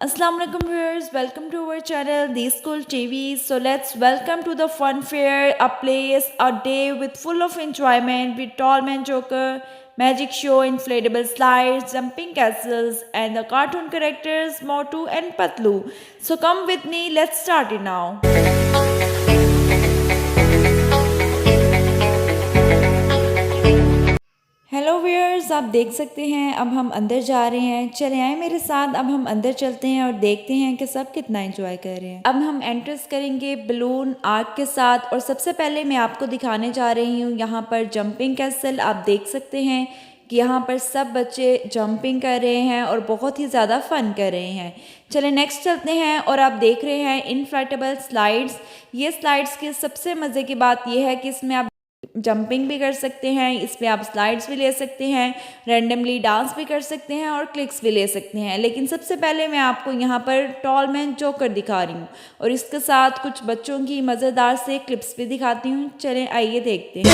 Assalamu alaikum viewers, welcome to our channel The School TV. So let's welcome to the fun fair, a place, a day with full of enjoyment with Tall Man Joker, magic show, inflatable slides, jumping castles and the cartoon characters Motu and Patlu. So come with me, let's start it now. Hello viewers, आप देख सकते हैं अब हम अंदर जा रहे हैं। चले आए मेरे साथ, अब हम अंदर चलते हैं और देखते हैं कि सब कितना एंजॉय कर रहे हैं। अब हम एंट्रेंस करेंगे बलून आर्क के साथ और सबसे पहले मैं आपको दिखाने जा रही हूँ यहाँ पर जंपिंग कैसल। आप देख सकते हैं कि यहाँ पर सब बच्चे जंपिंग कर रहे हैं और बहुत ही ज़्यादा फन कर रहे हैं। चले नेक्स्ट चलते हैं और आप देख रहे हैं इनफ्लेटेबल स्लाइड्स। ये स्लाइड्स की सबसे मज़े की बात यह है कि इसमें आप जंपिंग भी कर सकते हैं, इसमें आप स्लाइड्स भी ले सकते हैं, रैंडमली डांस भी कर सकते हैं और क्लिक्स भी ले सकते हैं। लेकिन सबसे पहले मैं आपको यहाँ पर टॉल मैन जोकर दिखा रही हूँ और इसके साथ कुछ बच्चों की मज़ेदार से क्लिप्स भी दिखाती हूँ। चलें आइए देखते हैं।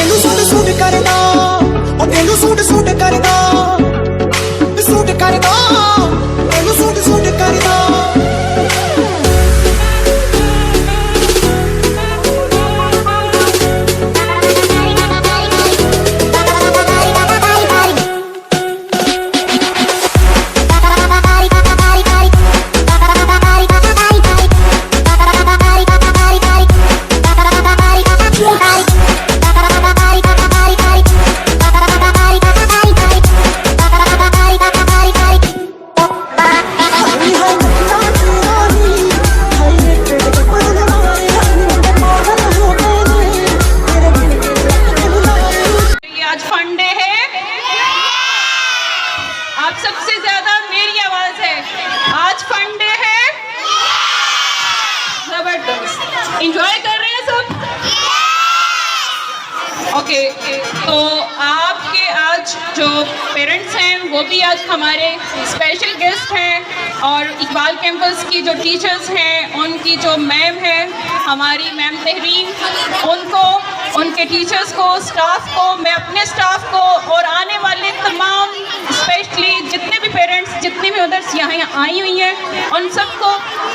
सबसे ज्यादा मेरी आवाज है। आज फन डे है, जबरदस्त एंजॉय कर रहे हैं सब। ओके, तो आपके आज जो पेरेंट्स हैं वो भी आज हमारे स्पेशल गेस्ट हैं और इकबाल कैंपस की जो टीचर्स हैं, उनकी जो मैम है हमारी मैम तहरीन, उनको, उनके टीचर्स को, स्टाफ को, मैं अपने स्टाफ को और आने वाले तमाम स्पेशली जितने भी पेरेंट्स, जितनी भी उधर यहाँ आई हुई हैं, उन सबको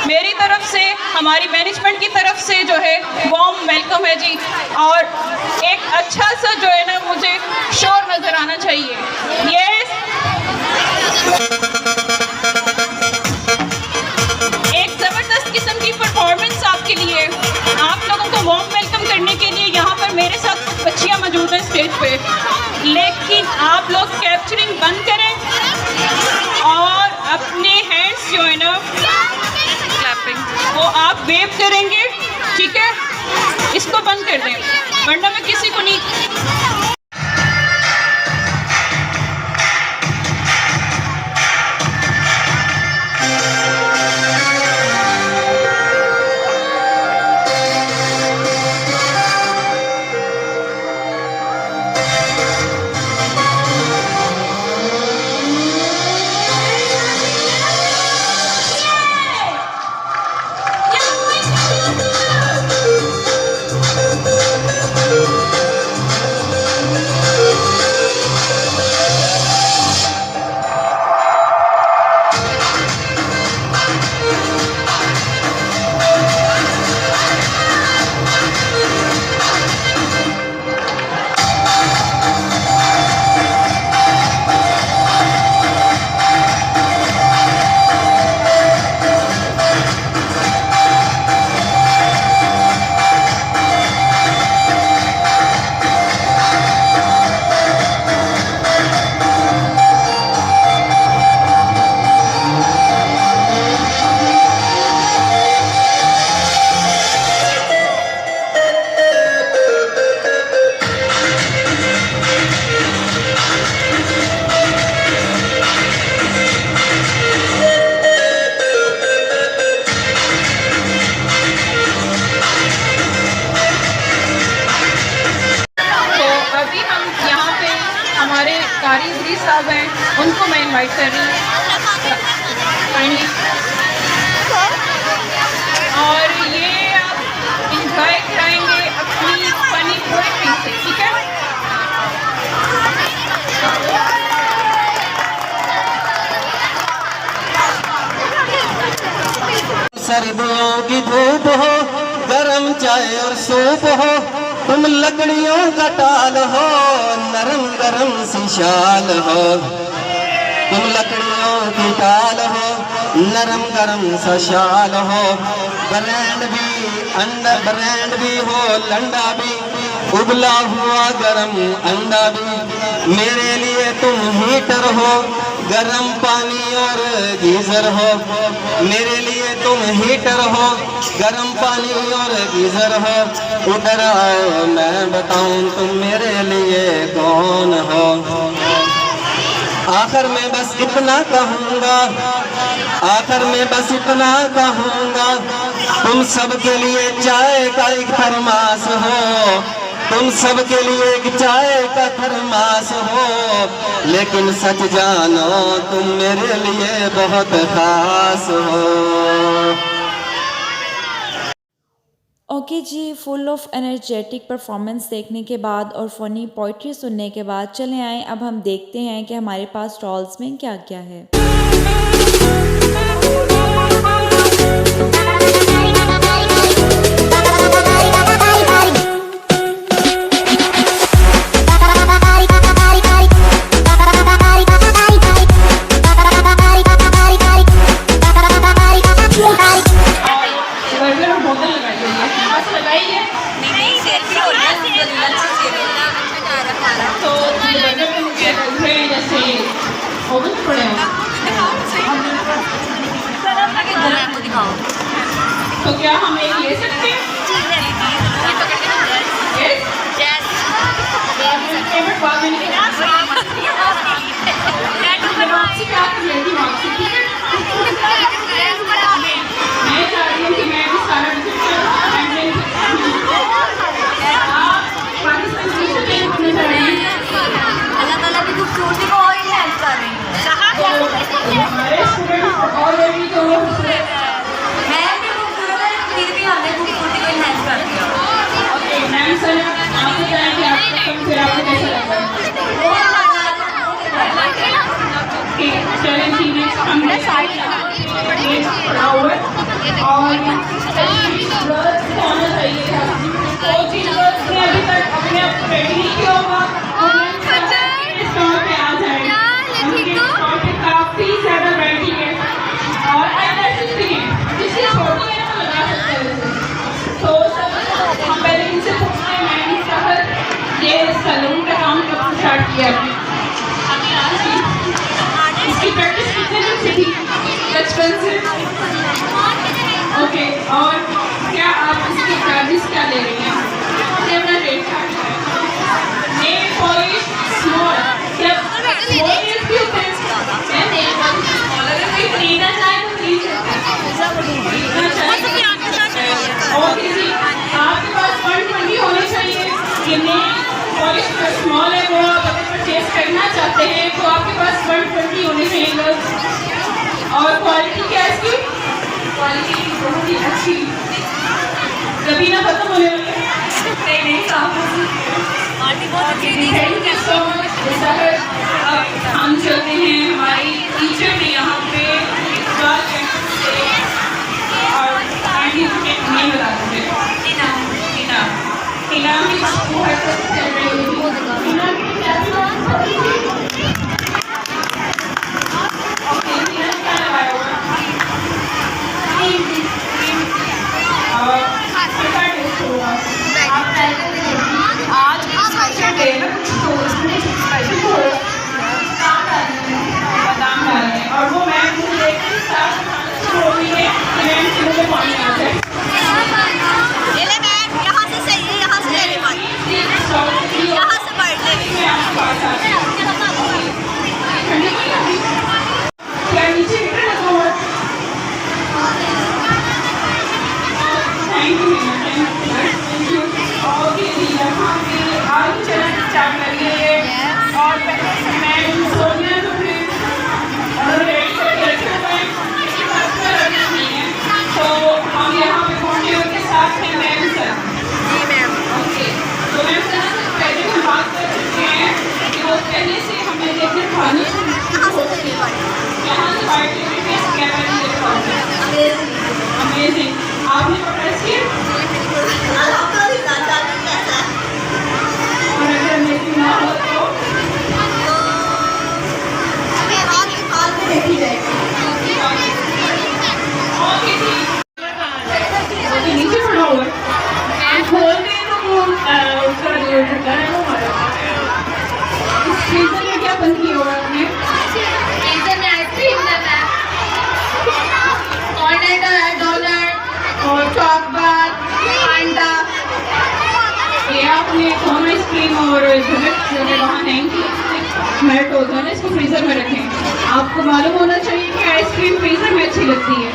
मेरी तरफ से, हमारी मैनेजमेंट की तरफ से जो है वार्म वेलकम है जी। और एक अच्छा सा जो है ना मुझे शोर नज़र आना चाहिए। यस, एक ज़बरदस्त किस्म की परफॉर्मेंस आपके लिए, आप लोगों को वार्म वेलकम करने के लिए यहाँ पर मेरे साथ कुछ बच्चियाँ मौजूद हैं स्टेज पे। लेकिन आप लोग कैप्चरिंग बंद करें और अपने हैंड्स जो है ना क्लैपिंग वो आप वेव करेंगे, ठीक है? इसको बंद कर दें वरना मैं किसी को नहीं। सर्दियों की धूप हो, गरम चाय और सूप हो, तुम लकड़ियों का टाल हो, नरम गरम सी शाल हो। तुम लकड़ियों की टाल हो, नरम गरम सा शाल हो। ब्रांड भी हो, लंडा भी, उबला हुआ गरम अंडा भी। मेरे लिए तुम हीटर हो, गरम पानी और गीजर हो। मेरे लिए तुम हीटर हो, गरम पानी और गीजर हो। उधर आओ मैं बताऊं तुम मेरे लिए कौन हो। आखिर में बस इतना कहूँगा, आखिर में बस इतना कहूँगा, तुम सबके लिए चाय का एक थर्मास हो। तुम सबके लिए एक चाय का थर्मास हो। लेकिन सच जानो तुम मेरे लिए बहुत खास हो। ओके जी, फुल ऑफ एनर्जेटिक परफॉर्मेंस देखने के बाद और फ़नी पोइट्री सुनने के बाद चले आए अब हम देखते हैं कि हमारे पास स्टॉल्स में क्या क्या है। तो क्या हम एक ले सकते हैं? मैं चाह रही हूँ कि मैं भी सारा विजिट करूँ। आप पाकिस्तान की चाह रही हैं। अल्लाह की खूबसूरती को और इनहैंस कर रही हूँ। हमारे स्टूडेंट ऑलरेडी तो मैं भी खूबसूरत है, फिर भी हमने खूबसूरती को इनहैंस कर दिया। ओके मैम, सर आप बताएं कि आपका कम फिर आपको कैसा लगा? चलें ठीक है, हमने पढ़ा हुआ है और गर्ल्स को आना चाहिए था। तो जिन गर्ल्स ने अभी तक अपने आप को रेडी नहीं किया होगा स्टॉल पे आ जाए। उनके स्टॉल पे काफ़ी ज़्यादा वैरायटी है और एड्रेसेस भी हैं। जिसकी छोटी है वो लगा सकते हैं उसे। तो सब हम पहले इनसे पूछते हैं, मैंने सर ये सैलून का काम कब स्टार्ट किया आपने? इसकी प्रैक्टिस कितने दिन से थी? बचपन से। ओके, और क्या आप इसके चार्जेस क्या ले रही हैं? अपना रेट नेल पॉलिश स्मॉल, क्या स्मॉल नेल्स भी होते हैं? मैं नेल पॉलिश स्मॉल, अगर कोई खरीदना चाहे तो खरीद सकते हैं। ओके जी, आपके पास 120 होने चाहिए। ये नेल पॉलिश जो स्मॉल है वो आप अगर परचेज करना चाहते हैं तो आपके पास 120 होने चाहिए। और क्वालिटी क्या है इसकी? क्वालिटी बहुत ही अच्छी, कभी ना खत्म होने वाली। नहीं थैंक यू सो मच। हम चलते हैं हमारी टीचर भी यहाँ पे इकबाल कैंपस से और आंटी नहीं बता देंगे। टीना भी चल रही आज स्पेशल डे है, तो इसमें स्पेशल बादाम डाले हैं और वो मैं मुझे देखकर चॉकबार, अंडा, ये आपने कौन आइसक्रीम और जो है वहाँ हैंग की मेल्ट होता है ना, इसको फ्रीजर में रखें। आपको मालूम होना चाहिए कि आइसक्रीम फ्रीजर में अच्छी लगती है।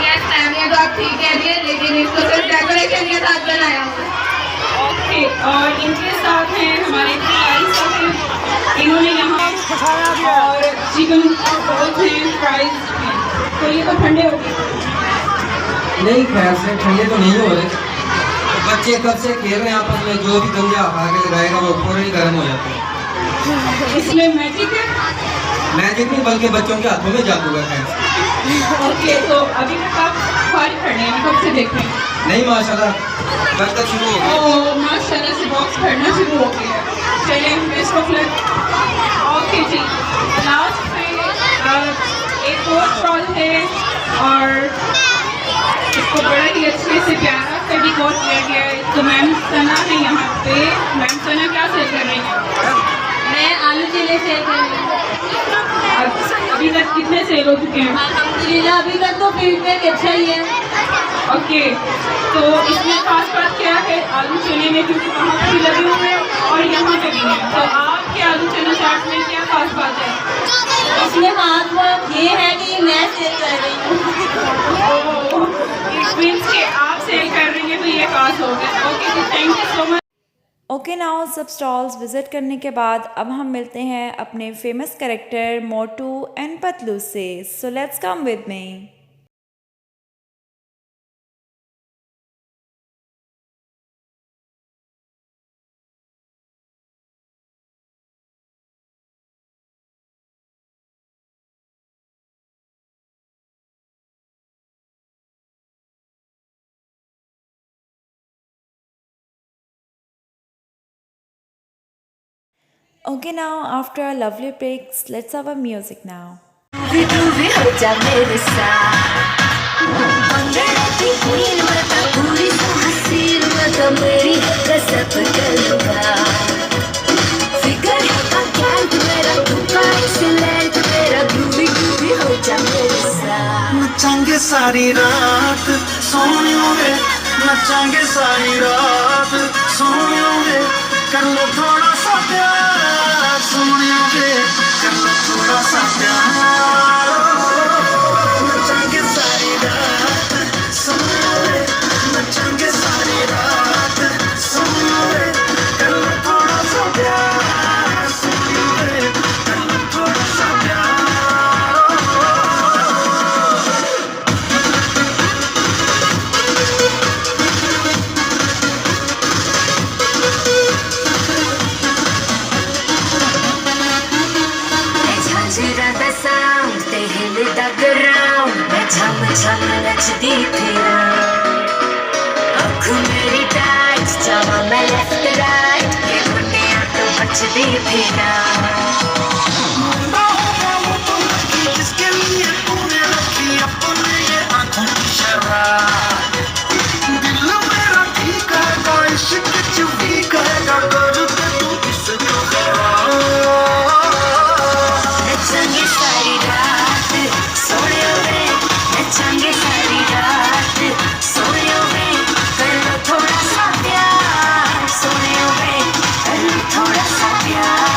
यस मैम, ये तो आप ठीक कह रही है, लेकिन इसको सिर्फ डेकोरेशन के साथ बनाया हुआ। ओके, और इनके साथ हैं हमारे फ्राइज हैं, इन्होंने यहाँ और चिकन रोल्स हैं, फ्राइज हैं, तो ये तो ठंडे हो गए। नहीं, खैर से ठंडे तो नहीं हो रहे, तो बच्चे कब से खेल रहे हैं आपस में, जो भी गंजा आगे लगाएगा वो फौरन ही गर्म हो जाता है। इसमें मैजिक है? मैजिक नहीं, बल्कि बच्चों के हाथों में जादू है। खैर ओके, तो अभी तक आप फारिग खड़े हैं, कब से देख रहे हैं? नहीं, माशाल्लाह बस तक शुरू हो गया। ओ माशाल्लाह से बॉक्स भरना शुरू हो गया है। चलिए बेस्ट ऑफ लक। ओके जी, लास्ट में एक और स्टॉल है और इसको बड़ा ही अच्छे से प्यारा से डेकोर किया गया है। तो मैम सना है यहाँ पे। मैम सना क्या सेल कर रही हैं? मैं आलू चिल्ले सेल कर रही हूँ। अभी तक कितने सेल हो चुके हैं? अल्हम्दुलिल्लाह अभी तक तो फीडबैक अच्छा ही है। ओके, तो इसमें खास बात क्या है आलू चने में, क्योंकि वहाँ पे भी लगे हुए हैं और यहाँ पे भी हैं, तो आपके आलू चना चाट में क्या खास बात है? इसमें खास बात ये है कि मैं सेल कर रही हूँ। इट मीन्स कि आप सेल कर रही हैं तो ये खास हो गया। ओके जी, thank you so much. Okay now सब स्टॉल्स विज़िट करने के बाद अब हम मिलते हैं अपने famous character Motu and Patlu से। So let's come with me. Okay, now after a lovely breaks, let's have a music now. भी हो जा मेरे साथ अंधेरे की queen मैं तो पूरी हसीन मैं तो मेरी कसम करूँगा फिकर है का कैंट मेरा धुका एक्सीलेंट मेरा ग्रूवी हो जा मेरे साथ नचांगे सारी रात सोनियों में नचांगे सारी रात सोनियों में कर लो थोड़ा सा प्यार सोनियों में कर लो थोड़ा सा प्यार नचांगे सारी रात सोनियों में नचांगे सारी रात सोनियों में कर लो थोड़ा सा प्यार सोनियों में कर लो थोड़ा सा प्यार छम नचती फिरा आँख मेरी टाइट जावा मैं लेफ्ट राइट ये गुंडियाँ तो बचती फिरा जिसके लिए तूने रखी अपने ये आँखों की शराब दिल मेरा ठीक है इश्क चुपी करेगा कर दे तू इसको खराब नचेंगे सारी रात सोने में नचेंगे सारी रात सोने में कर लो थोड़ा सा प्यार सोने में कर लो थोड़ा सा प्यार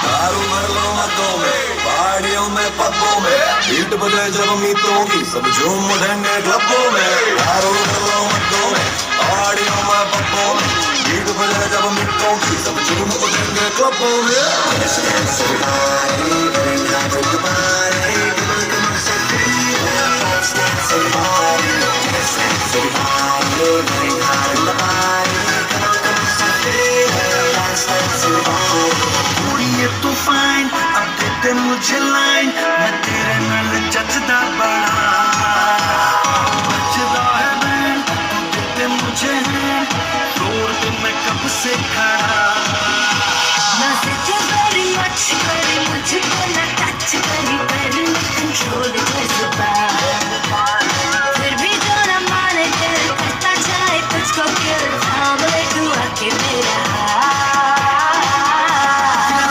दारू भर लो हाथों में पहाड़ियों में पब्बों में बीट बजे जब मीतों की सब झूम उठेंगे क्लबों में दारू भर लो हाथों में पहाड़ियों में पब्बों में बीट बजे जब मीतों की सब झूम उठेंगे क्लबों कुड़िए तू फाइन अब दे दे मुझे लाइन मैं तेरे नाल जचदा बड़ा बचदा है बैंड तू दे दे मुझे हैंड फ्लोर पे मैं कब से खड़ा very much करी मुझको न टच करी पर कंट्रोल जज्बा फिर भी जो न माने दिल करता चाहे तुझको क्यों थाम ले तू आके मेरा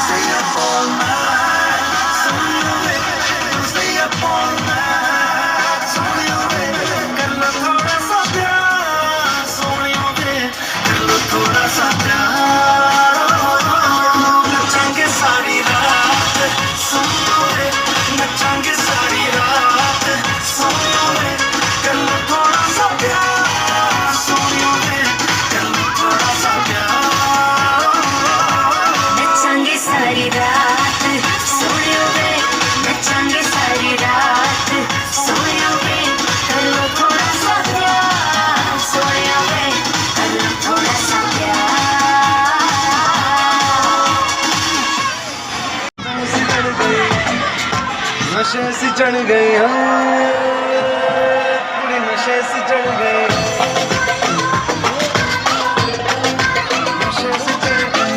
Stay up all night, someone नशे से चढ़ गई हाँ पूरी नशे से चढ़ गई नशे से चढ़ गई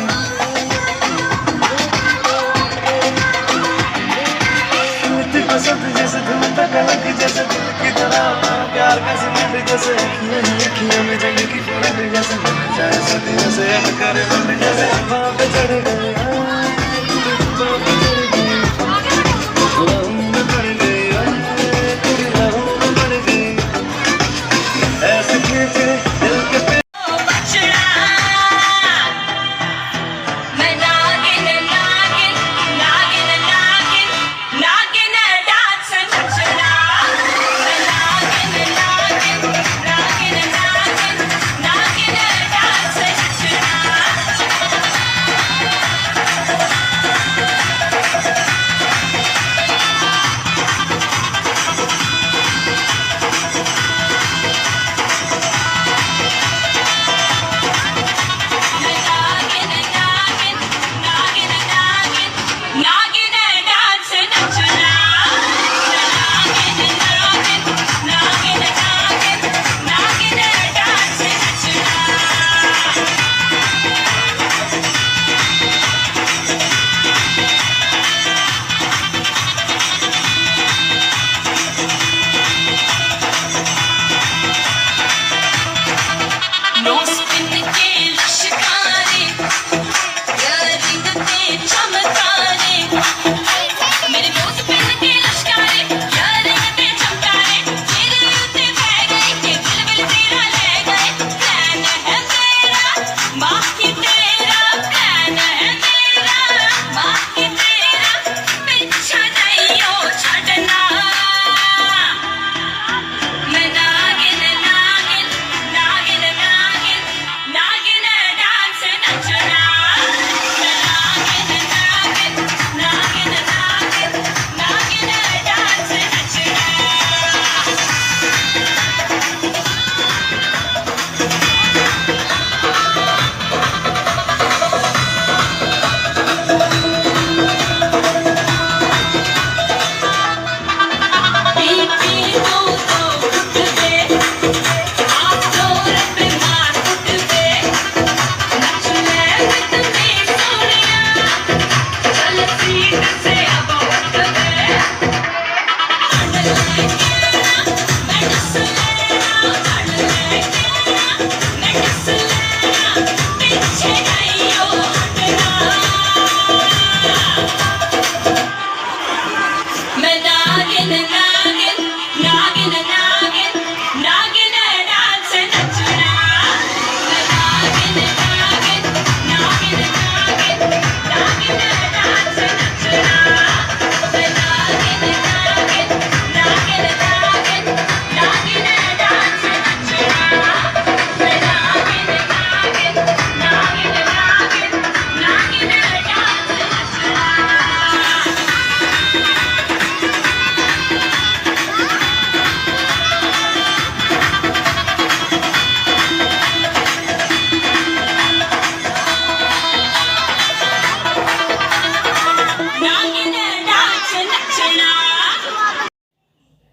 इतनी पसंद जैसे धुन तक अलग जैसे दिल की तरह प्यार का सिमट जैसे अखियों में जग की फूल जैसे मन जाए सदियों से अब करे मन जैसे वहाँ पे चढ़ गए वहाँ पे चढ़ गए लहू में पड़ गई तेरी लहू में पड़ गई ऐसे खींचे दिल के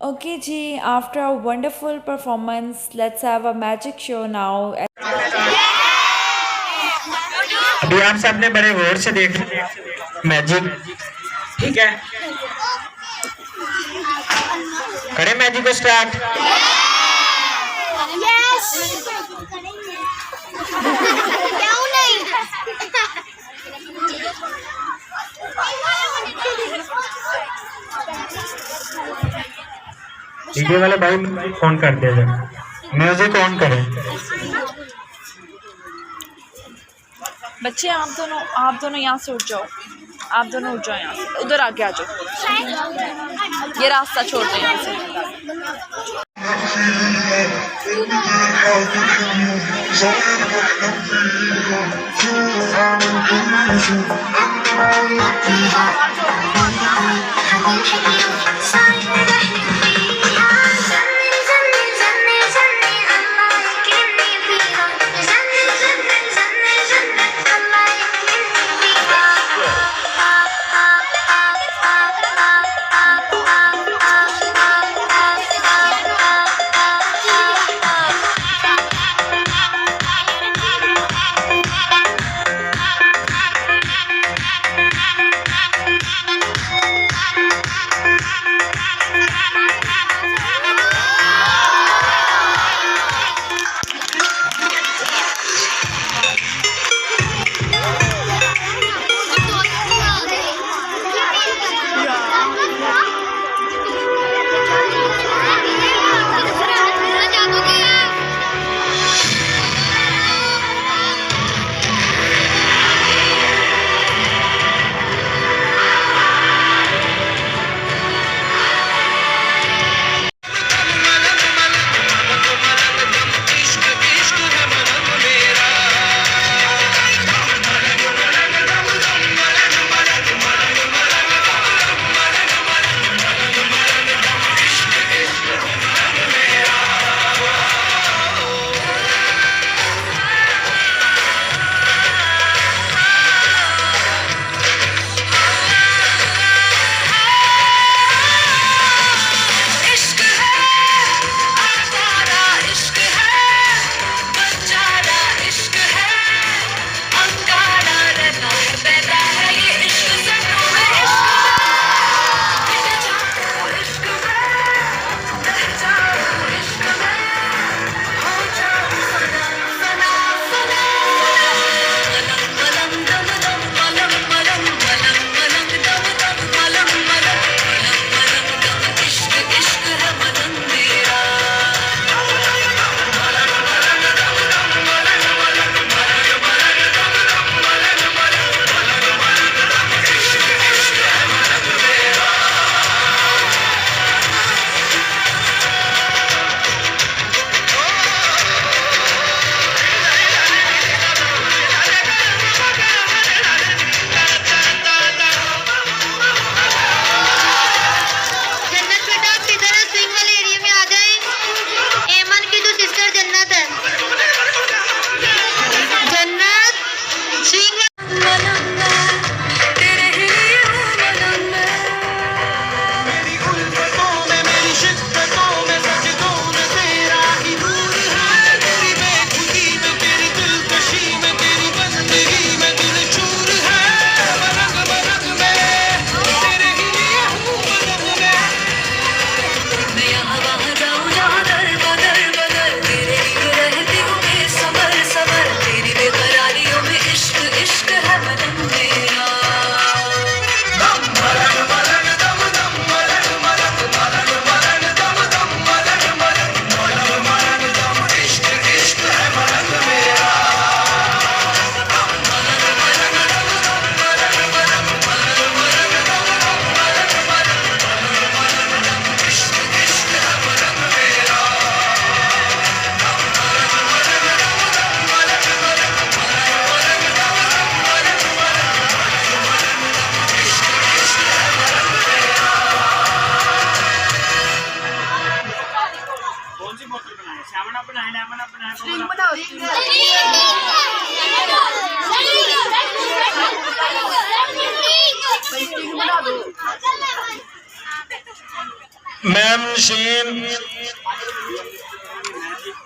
Okay ji, after a wonderful performance, let's have a magic show now. अभी आप सबने बड़े गौर से देख मैजिक, ठीक है? करें मैजिक को स्टार्ट? क्यों नहीं? डीजे वाले भाई फोन कर दे, म्यूजिक ऑन करें। बच्चे आप दोनों यहाँ से उठ जाओ, आप दोनों उठ जाओ यहाँ से, उधर आके आ जाओ, ये रास्ता छोड़ दो यहाँ से।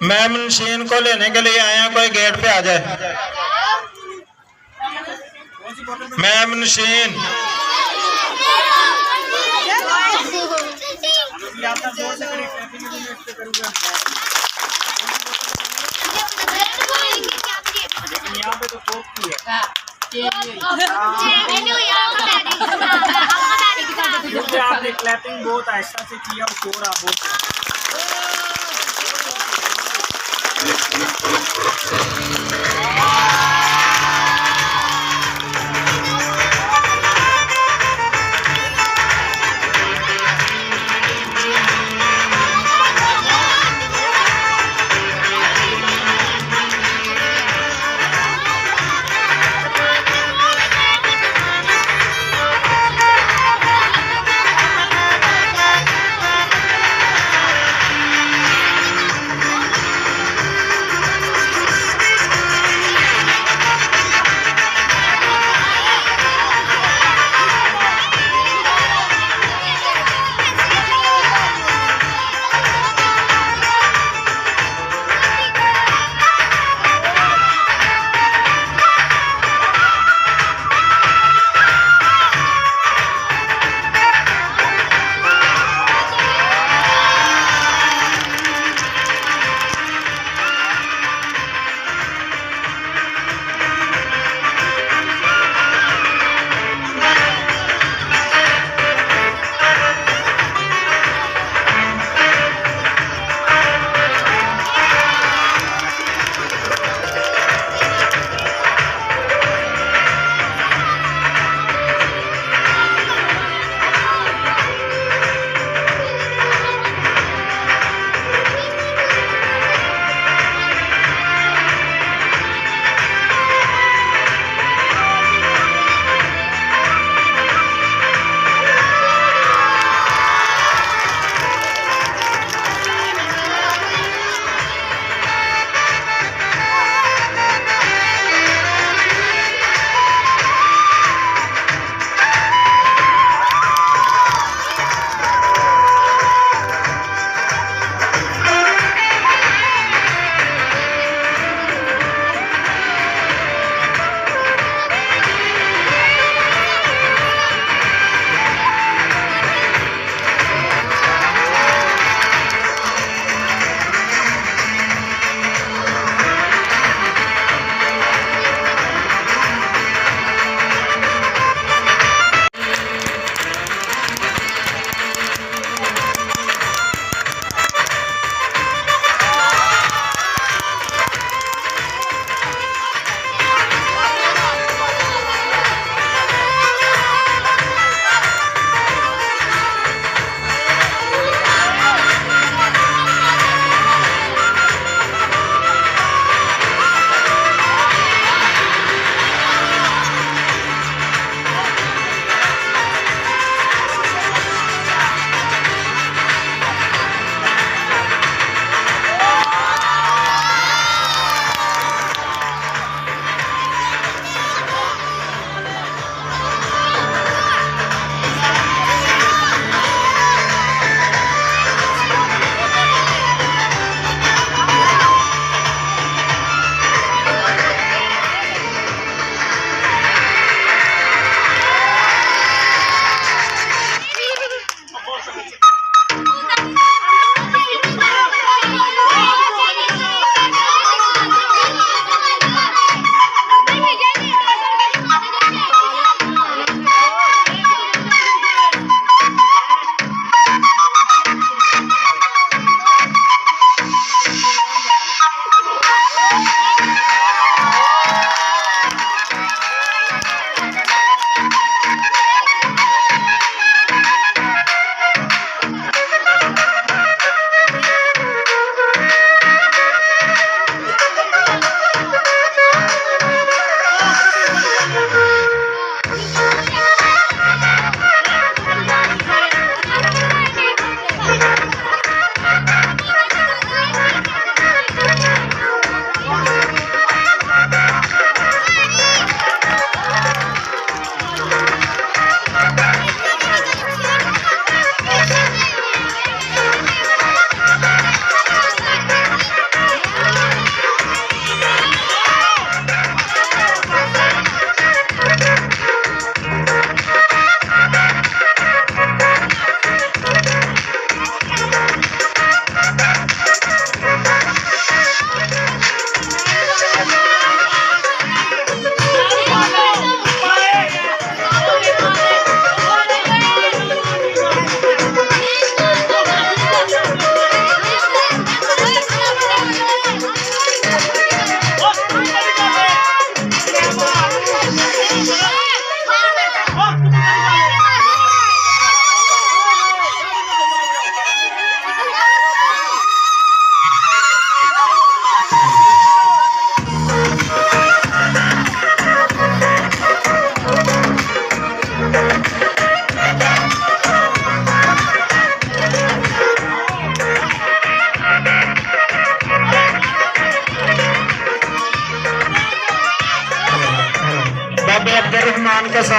मैम नशीन को लेने के लिए आए हैं, कोई गेट पे आ जाए। मैम नशीन, आपने क्लैपिंग बहुत आहिस्ता से किया और शोर आप बहुत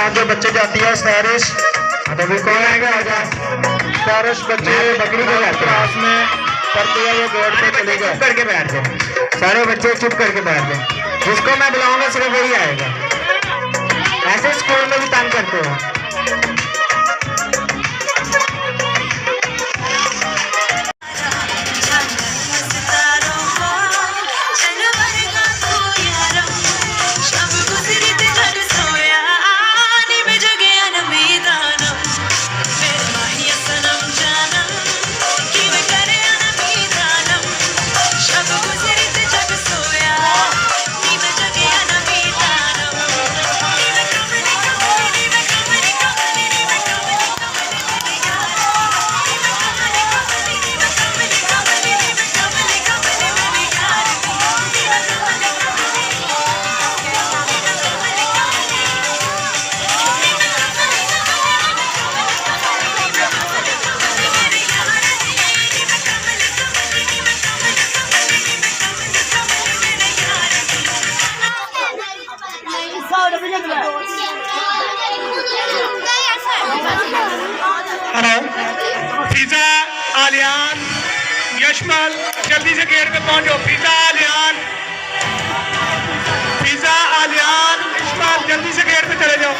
साथ जो बच्चे जाती है सारिश, तो भी कौन आएगा? आजा सारिश। बच्चे बकरी के क्लास में पढ़ती है, वो गेट पे चले गए। चुप करके बैठ जाए, सारे बच्चे चुप करके बैठ जाए। जिसको मैं बुलाऊंगा सिर्फ वही आएगा। ऐसे स्कूल में भी तंग करते हो। फिजा आलियान यशमल जल्दी से गेट पे पहुंचो। फिजा आलियान, फिजा आलियान यशमल जल्दी से गेट पे चले जाओ।